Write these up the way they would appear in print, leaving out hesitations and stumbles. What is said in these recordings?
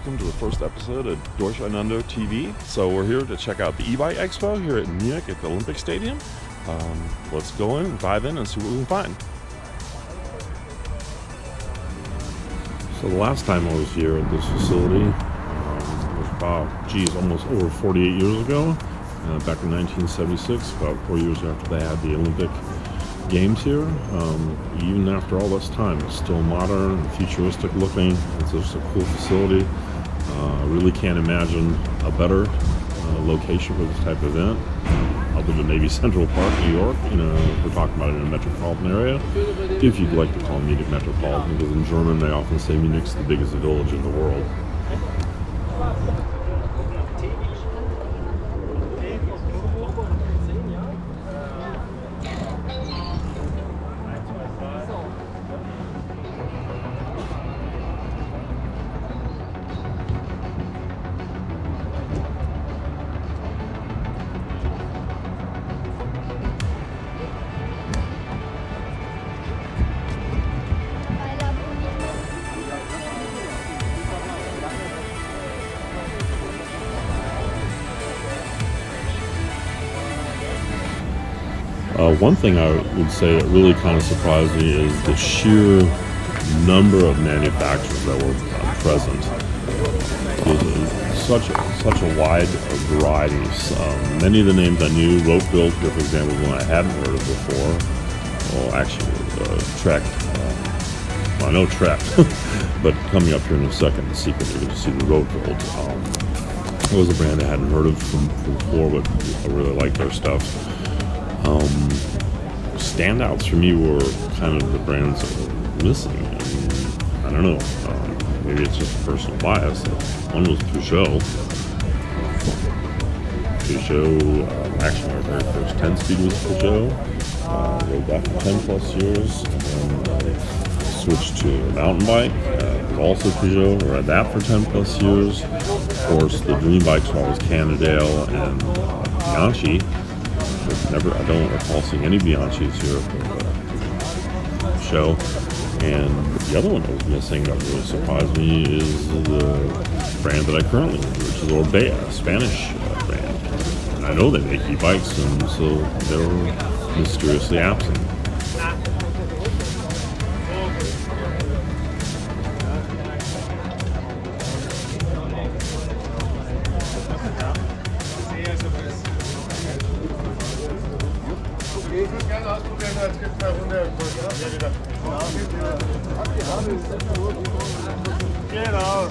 welcome to the first episode of Deutschland TV. So we're here to check out the e-bike expo here at Munich at the Olympic Stadium. Let's go in, dive in, and see what we can find. So the last time I was here at this facility was about, almost over 48 years ago, back in 1976, about 4 years after they had the Olympic Games here. Even after all this time, it's still modern and futuristic looking. It's just a cool facility. Really can't imagine a better location for this type of event, other than maybe Central Park, New York. We're talking about it in a metropolitan area, if you'd like to call Munich metropolitan, because in German they often say Munich's the biggest village in the world. One thing I would say that really kind of surprised me is the sheer number of manufacturers that were present. Such a wide variety. Many of the names I knew. Ropebuilt, for example, one I hadn't heard of before. Well, actually, Trek. I know Trek, but coming up here in a second to see the Ropebuilt. It was a brand I hadn't heard of from before, but I really like their stuff. Standouts for me were kind of the brands that were missing. I don't know, maybe it's just a personal bias. One was Peugeot. Actually our very first 10-speed was Peugeot. Rode that for 10 plus years, and then switched to a mountain bike. It was also Peugeot. Rode that for 10 plus years. Of course, the dream bikes were always Cannondale and Bianchi. I don't recall seeing any Bianchis here at the show. And the other one that was missing that really surprised me is the brand that I currently use, which is Orbea, a Spanish brand. And I know they make e-bikes, and so they were mysteriously absent. Genau.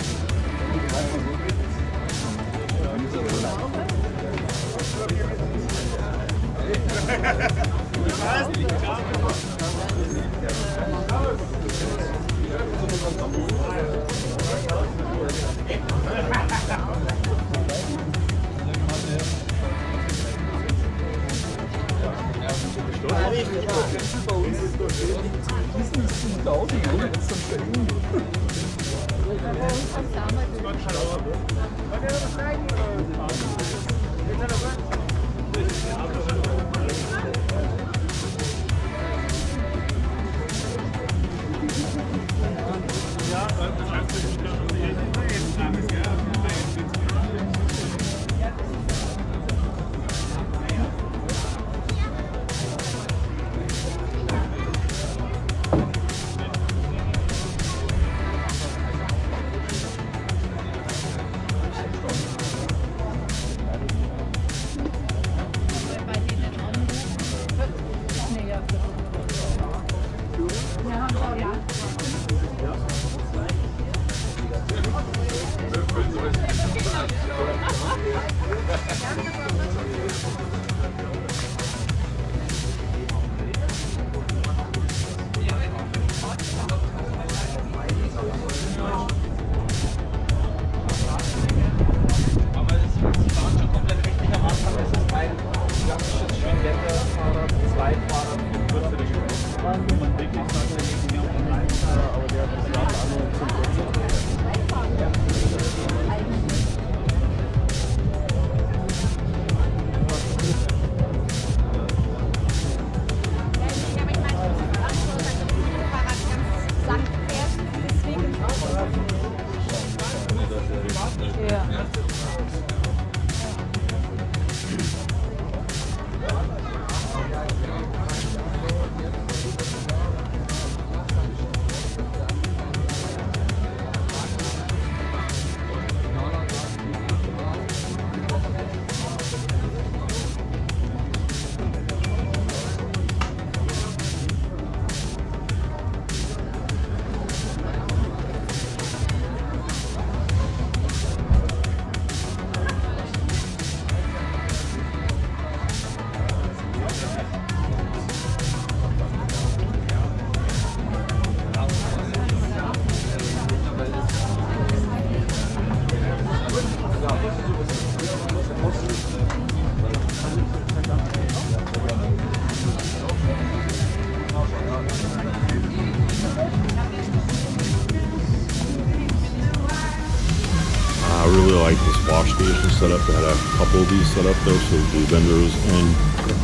wash station set up. They had a couple of these set up there, so the vendors and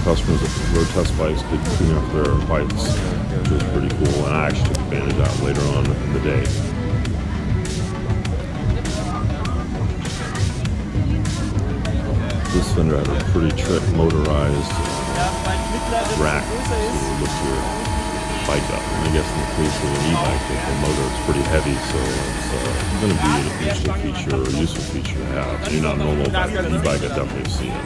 customers that rode test bikes could clean up their bikes, which was pretty cool. And I actually took advantage of that later on in the day. This vendor had a pretty trick motorized rack to lift your bike up. And I guess in the case of an e-bike with the motor, it's pretty heavy, so it's going to be an interesting feature or useful feature to have. If you're not normal about an e-bike, I've definitely seen it.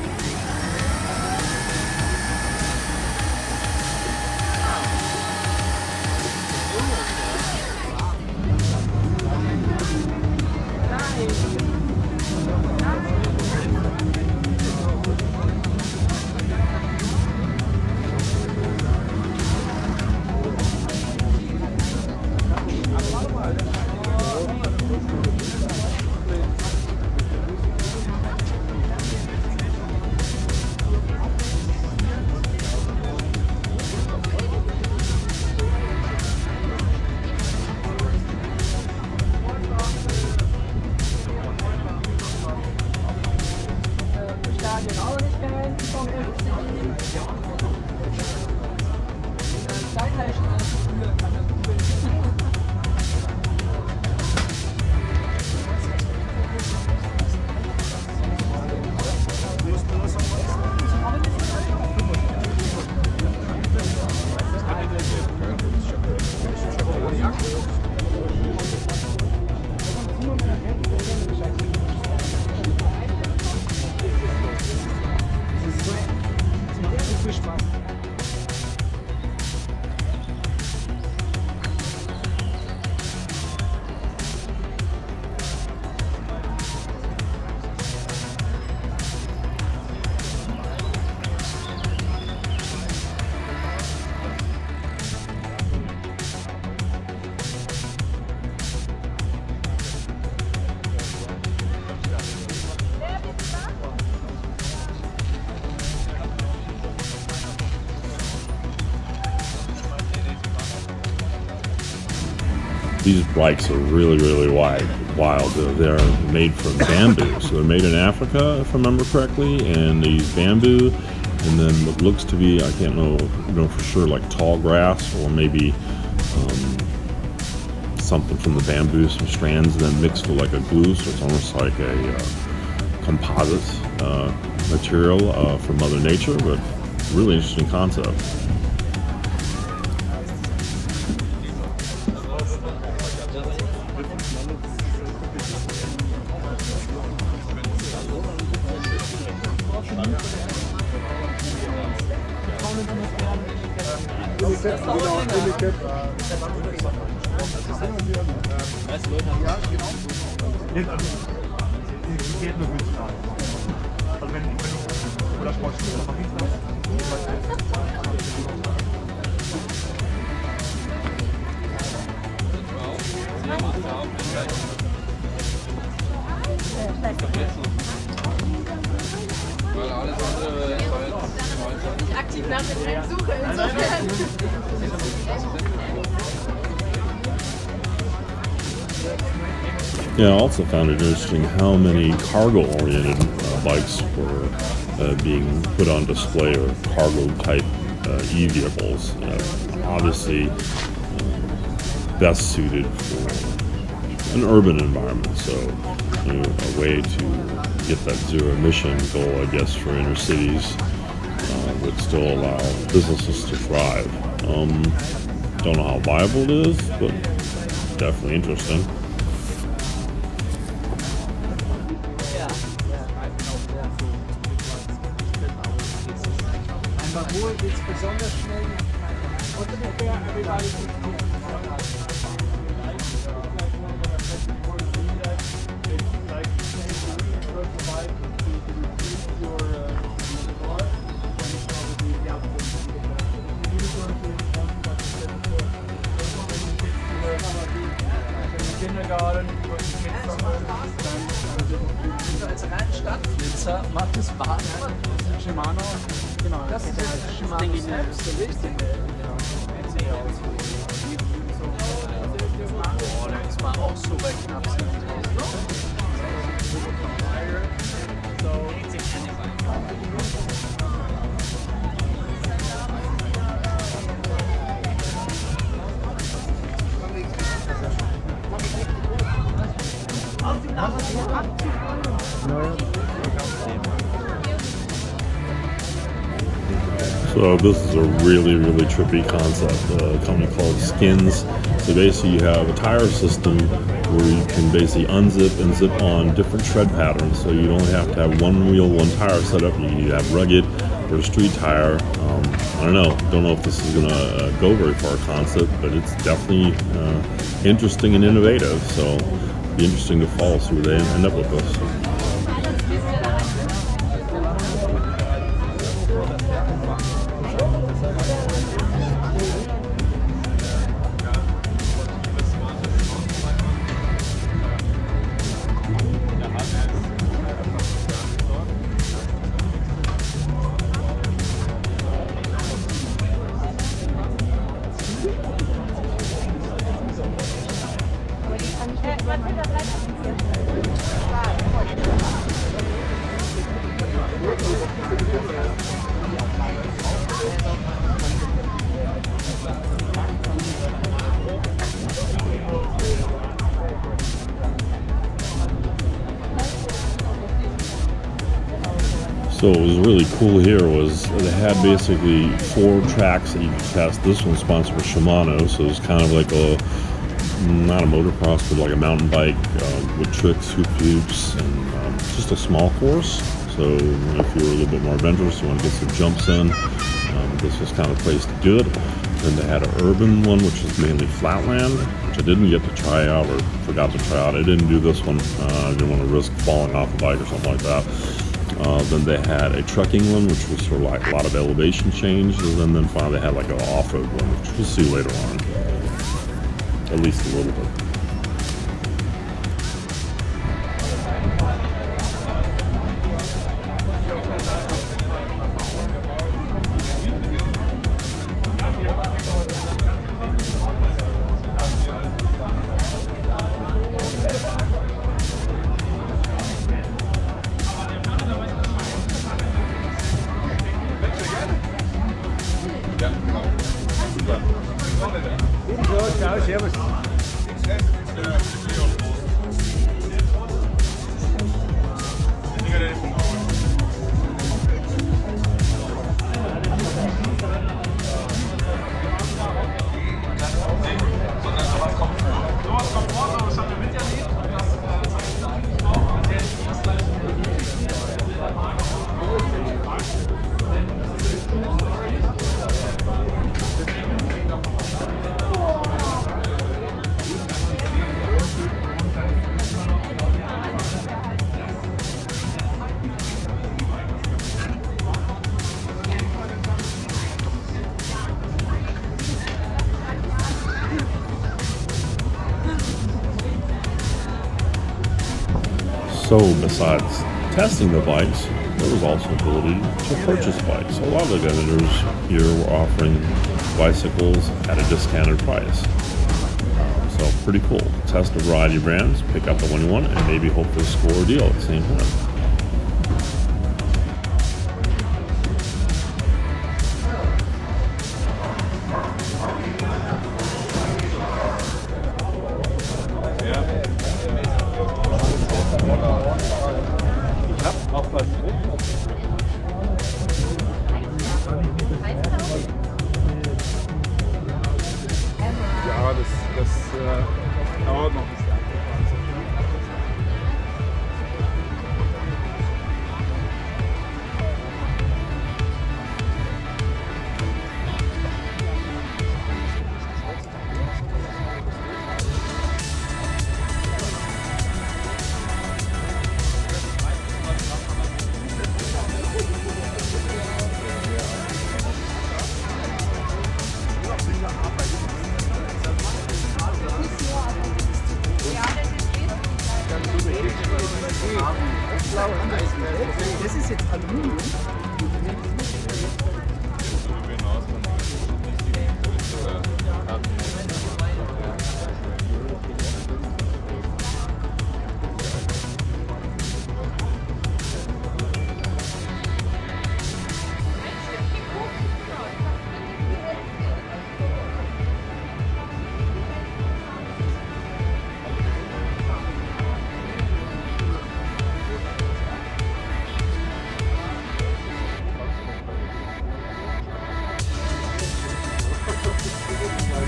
These bikes are really wild. They're made from bamboo, so they're made in Africa, if I remember correctly, and they use bamboo, and then what looks to be, I can't know for sure, like tall grass or maybe something from the bamboo, some strands, and then mixed with like a glue, so it's almost like a composite material from Mother Nature, but really interesting concept. Aktiv nach dem Rennen suche, insofern. Yeah, I also found it interesting how many cargo-oriented bikes were being put on display, or cargo-type e-vehicles. Obviously, best suited for an urban environment. So, a way to get that zero-emission goal, I guess, for inner cities would still allow businesses to thrive. Don't know how viable it is, but definitely interesting. Wohl geht es besonders schnell. Als rein Stadtflitzer macht es Spaß. Shimano, genau. Das ist das Shimano selbst, so richtig. Oh, das war auch so bei knapp 7.000. So this is a really, really trippy concept. A company called Skins. So basically you have a tire system where you can basically unzip and zip on different tread patterns. So you don't have to have one wheel, one tire set up. You have rugged or a street tire. I don't know if this is going to go very far concept, but it's definitely interesting and innovative. So it'll be interesting to follow, see where they end up with this. So what was really cool here was they had basically 4 tracks that you could test. This one's sponsored by Shimano, so it's kind of like not a motocross, but like a mountain bike with tricks, hoops, and just a small course. So if you're a little bit more adventurous, you want to get some jumps in, this was kind of the place to do it. Then they had an urban one, which is mainly flatland, which I didn't get to try out or forgot to try out. I didn't do this one. I didn't want to risk falling off a bike or something like that. Then they had a trucking one, which was sort of like a lot of elevation changes, and then finally they had like an off-road one, which we'll see later on, at least a little bit. So besides testing the bikes, there was also ability to purchase bikes. A lot of the vendors here were offering bicycles at a discounted price. So pretty cool. Test a variety of brands, pick up the one you want, and maybe hopefully score a deal at the same time. Ja, das dauert noch ein bisschen.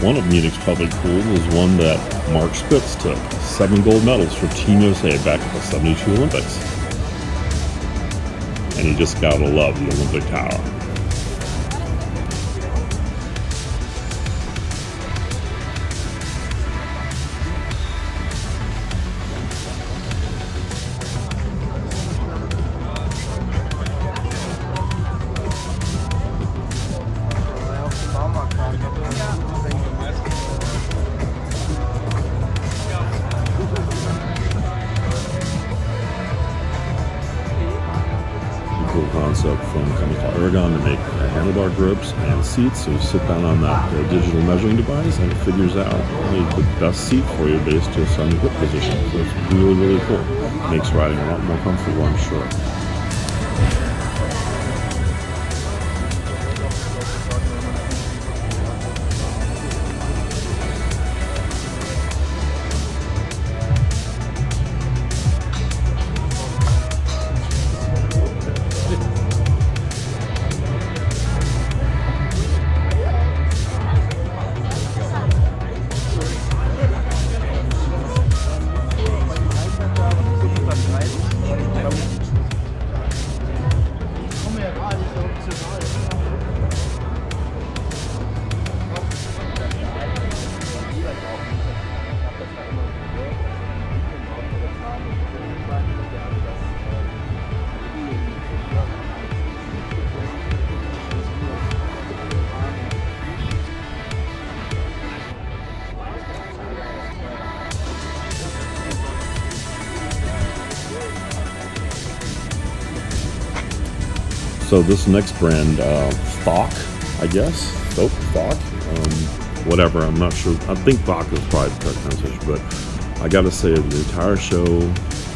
One of Munich's public pools is one that Mark Spitz took. 7 gold medals for Team USA back at the 72 Olympics. And you just gotta love the Olympic Tower. Cool concept from Chemical Aragon to make handlebar grips and seats. So you sit down on that digital measuring device and it figures out the best seat for you based just on your hip position. So it's really, really cool. Makes riding a lot more comfortable, I'm sure. So this next brand, Thok, I guess, Thok, whatever, I'm not sure. I think Thok is probably the correct pronunciation, but I gotta say the entire show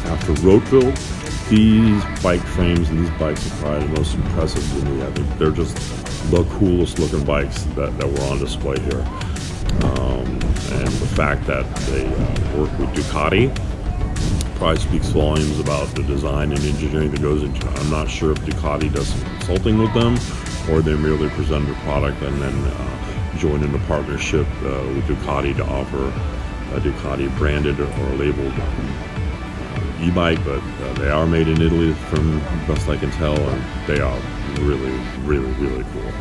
after Roadville, these bike frames and these bikes are probably the most impressive to me. I think they're just the coolest looking bikes that were on display here. And the fact that they work with Ducati probably speaks volumes about the design and engineering that goes into it. I'm not sure if Ducati does some consulting with them or they merely present a product and then join in a partnership with Ducati to offer a Ducati branded or labeled e-bike, but they are made in Italy from the best I can tell, and they are really, really, really cool.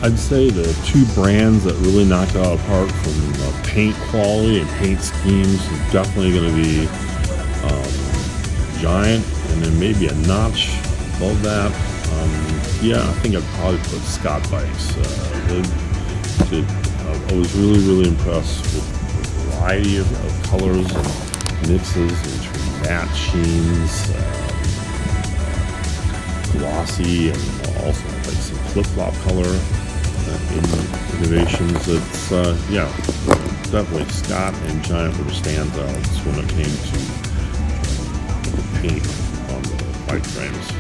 I'd say the two brands that really knock it out apart from paint quality and paint schemes is definitely going to be Giant, and then maybe a notch above that. Yeah, I think I'd probably put Scott Bikes. I was really impressed with the variety of colors and mixes between matte sheens, glossy, and also like some flip-flop color innovations. It's yeah, definitely Scott and Giant were the standouts when it came to paint on the bike frames.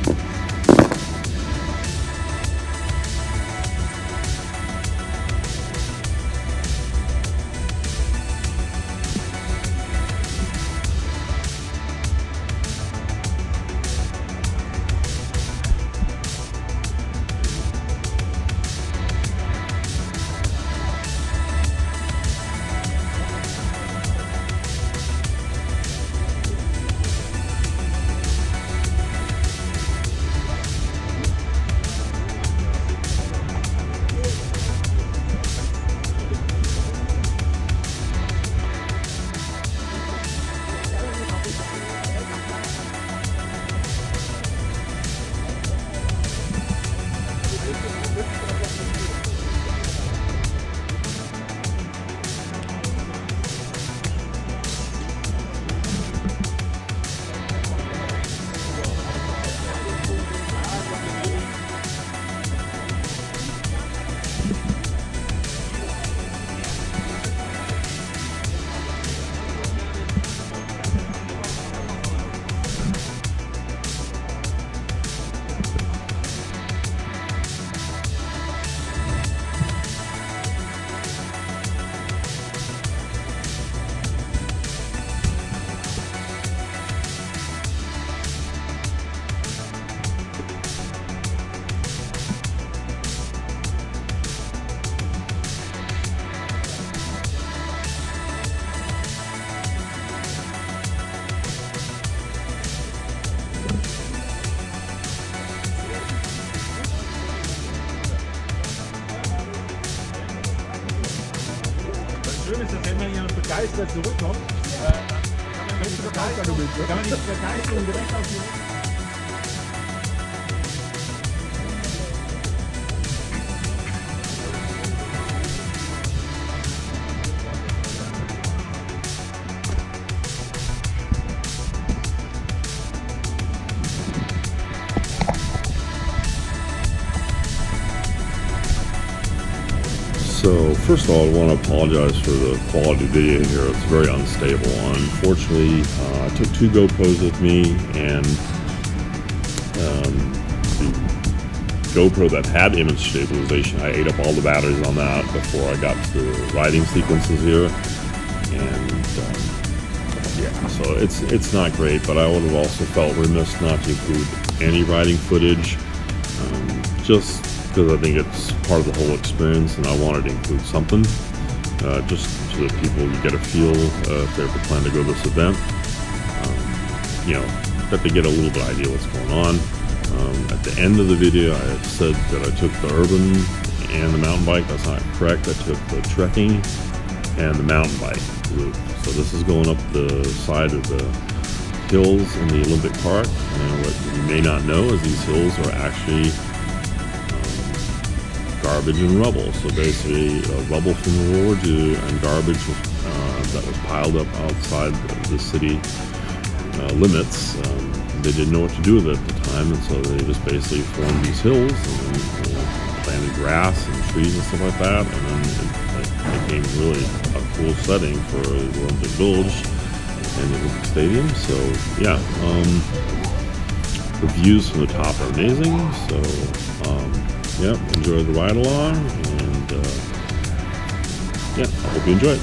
wenn man jemand begeistert zurückkommt, kann man die Begeisterung direkt auf die... So first of all, I want to apologize for the quality video here. It's very unstable. Unfortunately, I took 2 GoPros with me, and the GoPro that had image stabilization, I ate up all the batteries on that before I got to the riding sequences here. And yeah, so it's not great, but I would have also felt remiss not to include any riding footage, just because I think it's part of the whole experience, and I wanted to include something, just so that people get a feel if they ever plan to go to this event, you know, that they get a little bit idea what's going on. At the end of the video, I said that I took the urban and the mountain bike. That's not correct. I took the trekking and the mountain bike route. So this is going up the side of the hills in the Olympic Park, and what you may not know is these hills are actually garbage and rubble. So basically, rubble from World War II and garbage that was piled up outside the city limits. They didn't know what to do with it at the time, and so they just basically formed these hills and planted grass and trees and stuff like that, and then it became really a cool setting for the Olympic Village and the Olympic Stadium. So yeah, the views from the top are amazing. So yeah, enjoy the ride along, and yeah, I hope you enjoy it.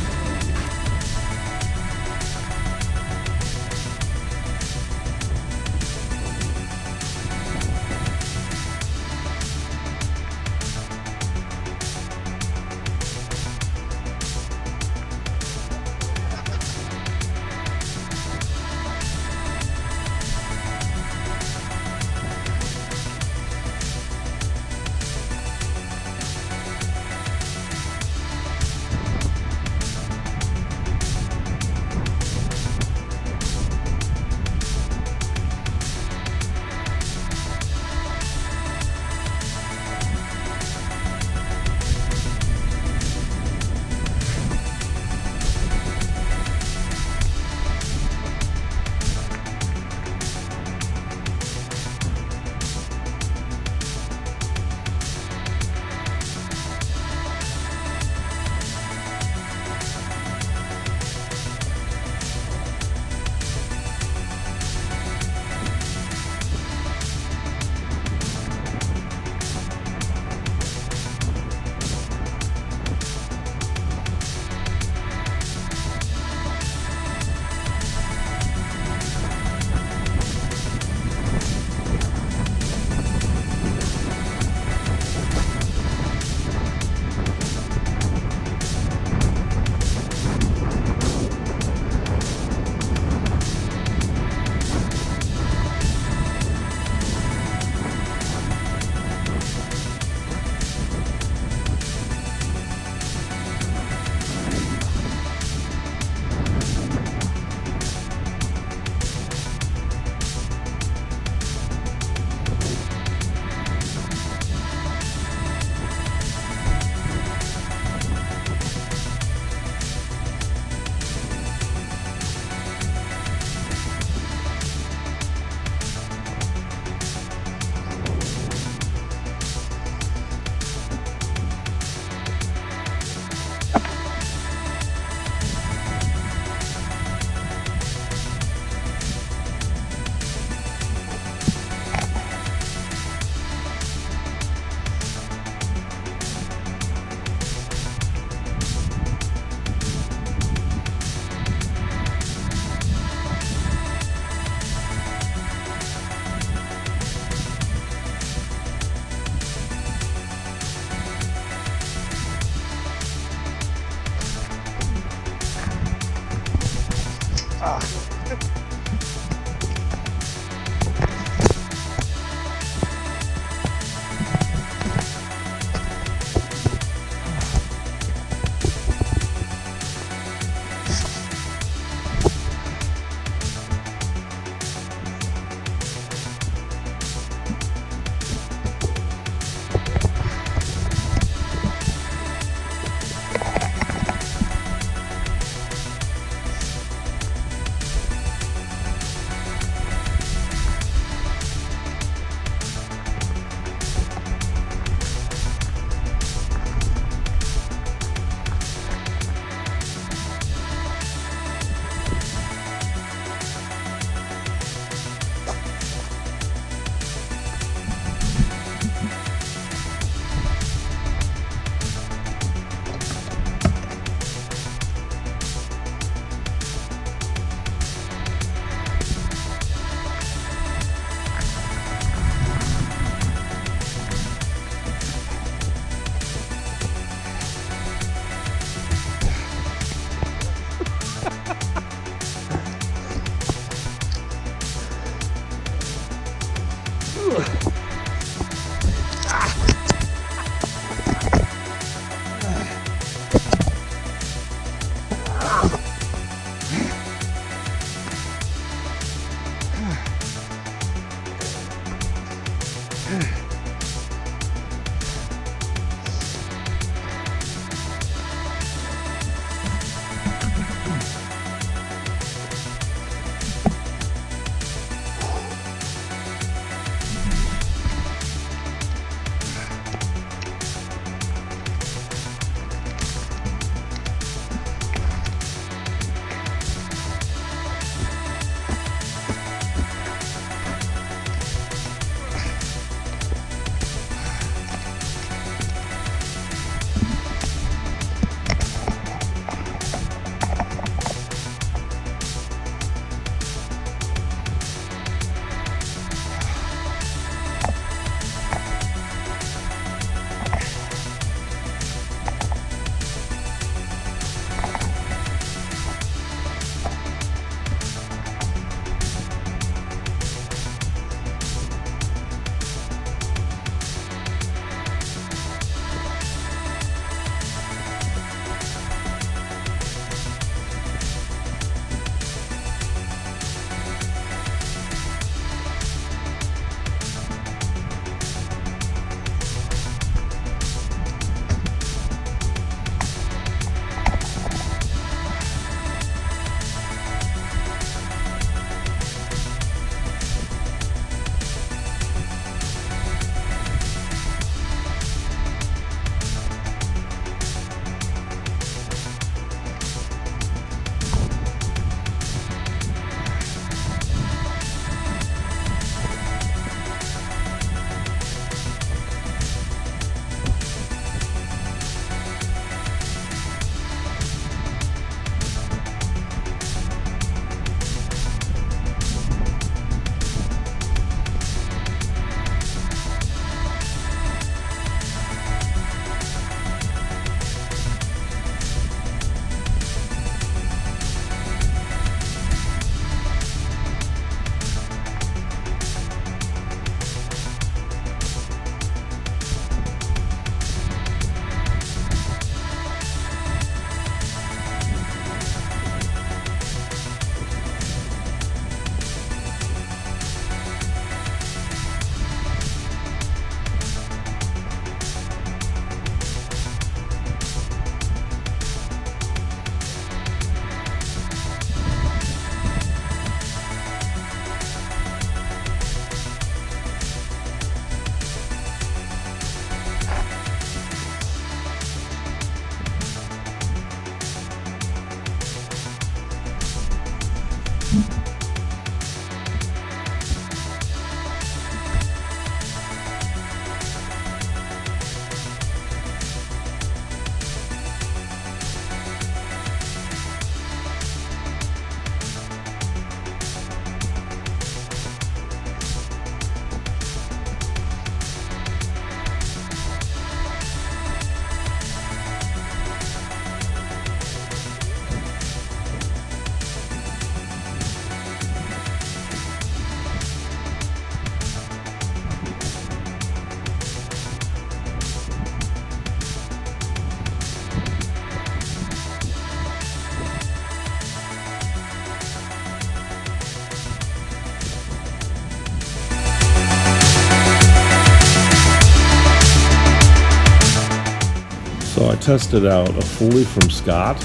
So I tested out a fully from Scott,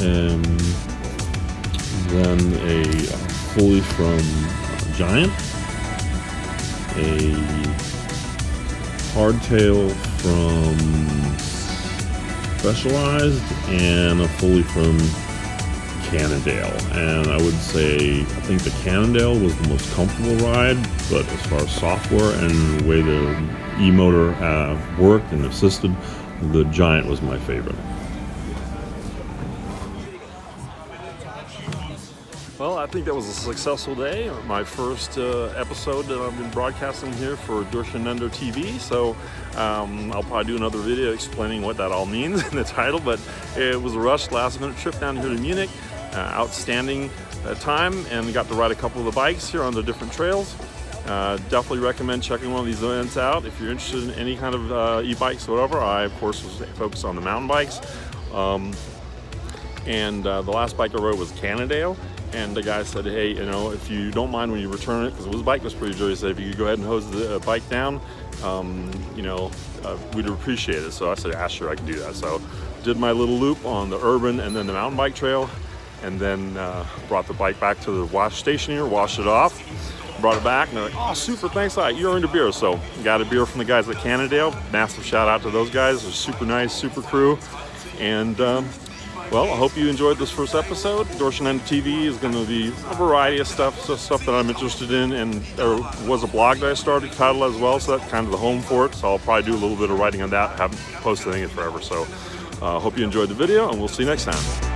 and then a fully from Giant, a hardtail from Specialized, and a fully from Cannondale. And I would say I think the Cannondale was the most comfortable ride, but as far as software and the way the e-motor worked and assisted, the Giant was my favorite. Well, I think that was a successful day. My first episode that I've been broadcasting here for Durcheinander TV. So I'll probably do another video explaining what that all means in the title. But it was a rushed last-minute trip down here to Munich. Outstanding time, and got to ride a couple of the bikes here on the different trails. Definitely recommend checking one of these events out if you're interested in any kind of e-bikes or whatever. I, of course, was focused on the mountain bikes. And the last bike I rode was Cannondale. And the guy said, hey, you know, if you don't mind when you return it, because his bike was pretty dirty, he said if you could go ahead and hose the bike down, you know, we'd appreciate it. So I said, yeah, sure, I can do that. So did my little loop on the urban and then the mountain bike trail, and then brought the bike back to the wash station here, washed it off, brought it back, and they're like, oh, super, thanks a lot, you earned a beer. So got a beer from the guys at Cannondale. Massive shout out to those guys. They're super nice, super crew. And well, I hope you enjoyed this first episode. Durcheinander TV is going to be a variety of stuff, so stuff that I'm interested in, and there was a blog that I started titled as well, so that's kind of the home for it. So I'll probably do a little bit of writing on that. I haven't posted anything in forever, so hope you enjoyed the video, and we'll see you next time.